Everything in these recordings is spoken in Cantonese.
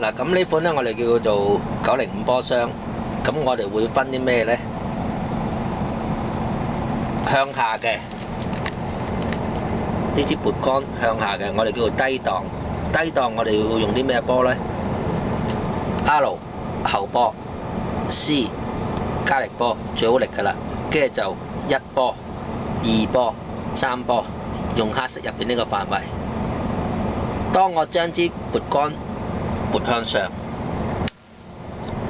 嗱，咁呢款咧我哋叫做905波箱，咁我哋會分啲咩咧？向下嘅呢支撥杆向下嘅，我哋叫做低檔。低檔我哋會用啲咩波咧 ？R 後波 ，C 加力波最好力㗎啦，跟住就1波、2波、3波，用黑色入邊呢個範圍。當我將支撥杆撥向上，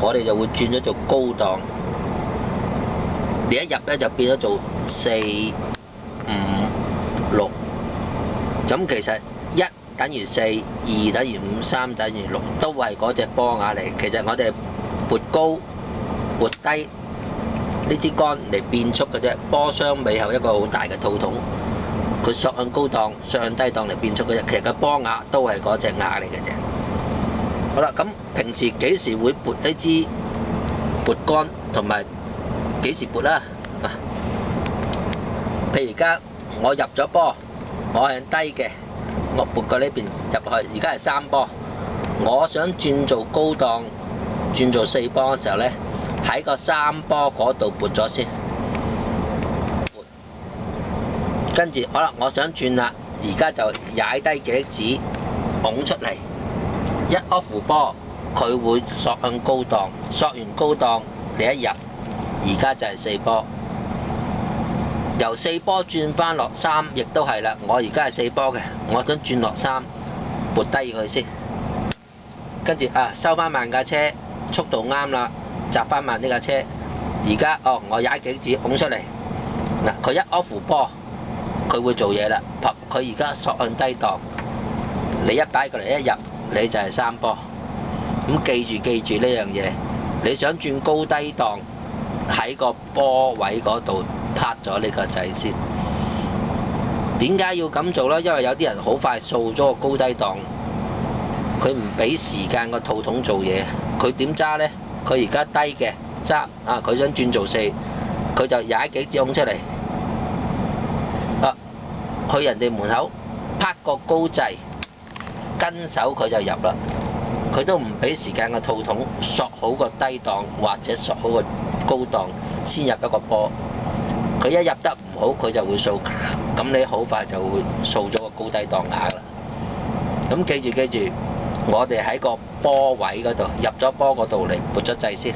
我哋就會轉咗做高檔。你一入咧就變咗做4、5、6。咁其實1等於4，2等於5，3等於6，都係嗰隻波瓦嚟。其實我哋撥高、撥低呢支杆嚟變速嘅啫。波箱尾後一個好大嘅套筒，佢索向高檔、索向低檔嚟變速嘅啫。其實個波瓦都係嗰隻瓦嚟嘅啫。好啦，咁平時幾時會撥呢支撥杆同埋幾時撥啦？譬如而家我入咗波，我係低嘅，我撥過呢邊入去，而家係3波。我想轉做高檔，轉做4波嘅時候咧，喺個3波嗰度撥咗先，跟住好啦，我想轉啦，而家就踩低幾粒子，拱出嚟，一 off 波，佢會索向高檔，索完高檔你一入，而家就係4波。由4波轉翻落3，亦都係啦。我而家係4波嘅，我想轉落3，撥低佢先，跟住收翻慢架車，速度啱啦，閘翻慢呢架車。而家我踩幾子拱出嚟，嗱佢一 off 波，佢會做嘢啦。佢而家索向低檔，你一擺過嚟一入，你就係3波。咁記住呢樣嘢，你想轉高低檔，喺個波位嗰度拍咗呢個掣先。點解要咁做呢？因為有啲人好快掃咗個高低檔，佢唔俾時間個套筒做嘢。佢點揸呢？佢而家低嘅揸佢想轉做4，佢就踩幾支孔出嚟，去人哋門口拍個高掣，跟手佢就入啦。佢都唔俾時間個套筒索好個低檔或者索好個高檔先入一個波。佢一入得唔好，佢就會掃，咁你好快就會掃咗個高低檔瓦啦。咁記住，我哋喺個波位嗰度入咗波嗰度嚟撥咗掣先。